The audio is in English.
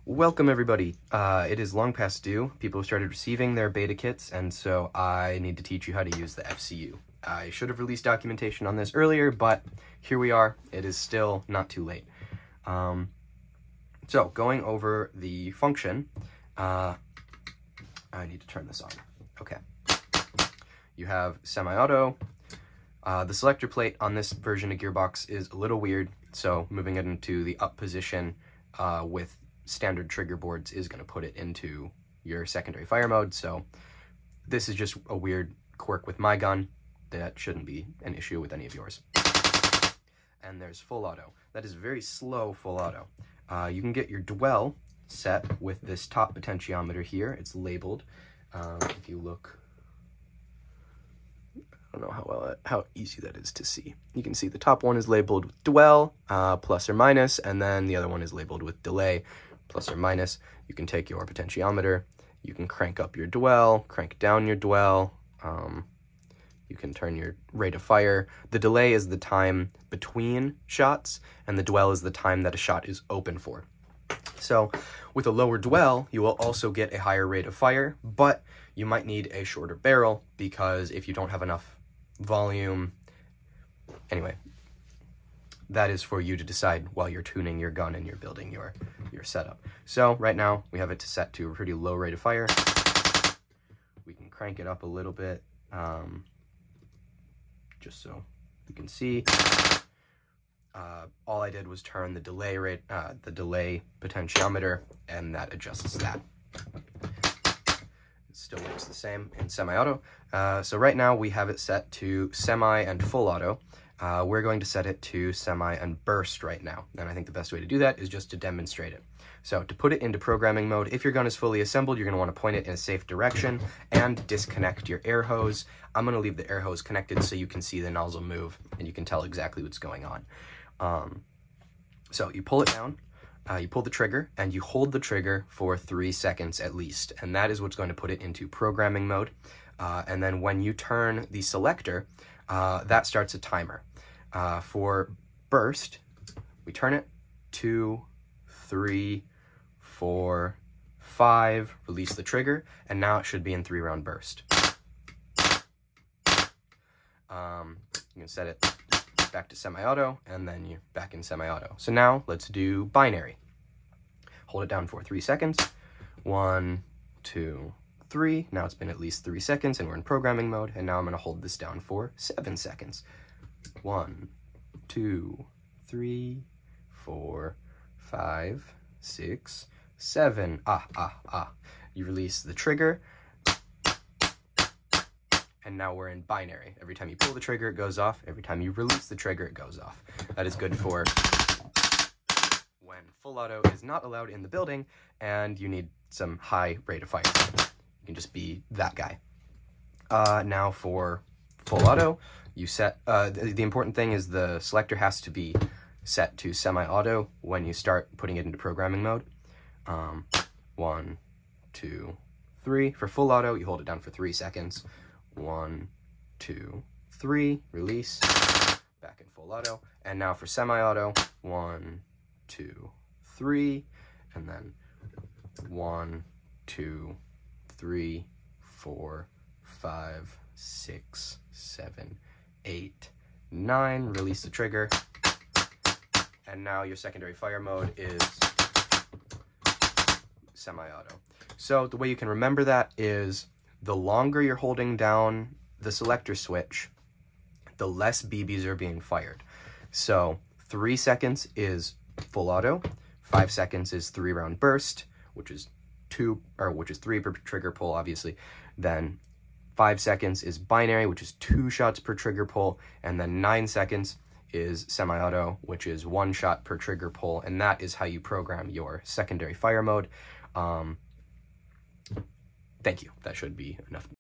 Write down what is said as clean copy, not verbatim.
Welcome everybody. It is long past due. People have started receiving their beta kits, and so I need to teach you how to use the FCU. I should have released documentation on this earlier, but here we are. It is still not too late. So going over the function, I need to turn this on. Okay. You have semi-auto. The selector plate on this version of Gearbox is a little weird, so moving it into the up position with standard trigger boards is going to put it into your secondary fire mode. So this is just a weird quirk with my gun that shouldn't be an issue with any of yours. And there's full auto. That is very slow full auto. You can get your dwell set with this top potentiometer here. It's labeled. If you look, I don't know how easy that is to see. You can see the top one is labeled with dwell, plus or minus, and then the other one is labeled with delay, plus or minus. You can take your potentiometer, you can crank up your dwell, crank down your dwell, you can turn your rate of fire. The delay is the time between shots, and the dwell is the time that a shot is open for. So with a lower dwell, you will also get a higher rate of fire, but you might need a shorter barrel because if you don't have enough volume, anyway, that is for you to decide while you're tuning your gun and you're building your setup. So right now we have it set to a pretty low rate of fire. We can crank it up a little bit, just so you can see. All I did was turn the delay rate, the delay potentiometer, and that adjusts that. It still works the same in semi-auto. So right now we have it set to semi and full auto. We're going to set it to semi and burst right now. And I think the best way to do that is just to demonstrate it. So to put it into programming mode, if your gun is fully assembled, you're going to want to point it in a safe direction and disconnect your air hose. I'm going to leave the air hose connected so you can see the nozzle move and you can tell exactly what's going on. So you pull it down, you pull the trigger, and you hold the trigger for 3 seconds at least. And that is what's going to put it into programming mode. And then when you turn the selector, that starts a timer. For burst, we turn it 2, 3, 4, 5, release the trigger, and now it should be in 3-round burst. You can set it back to semi-auto, and then you're back in semi-auto. So now let's do binary. Hold it down for 3 seconds. 1, 2, 3. Now it's been at least 3 seconds, and we're in programming mode, and now I'm going to hold this down for 7 seconds. 1, 2, 3, 4, 5, 6, 7. You release the trigger, and now we're in binary. Every time you pull the trigger, it goes off. Every time you release the trigger, it goes off. That is good for when full auto is not allowed in the building and you need some high rate of fire. You can just be that guy. Now for full auto, you set, the important thing is the selector has to be set to semi-auto when you start putting it into programming mode. 1, 2, 3. For full auto, you hold it down for 3 seconds. 1, 2, 3, release, back in full auto. And now for semi-auto, 1, 2, 3, and then 1, 2, 3, 4, 5, 6, 7, 8, 9, release the trigger, and now your secondary fire mode is semi-auto. So the way you can remember that is the longer you're holding down the selector switch, the less BBs are being fired. So 3 seconds is full auto, 5 seconds is 3-round burst, which is 3 per trigger pull, obviously. Then 5 seconds is binary, which is 2 shots per trigger pull, and then 9 seconds is semi-auto, which is 1 shot per trigger pull, and that is how you program your secondary fire mode. Thank you. That should be enough.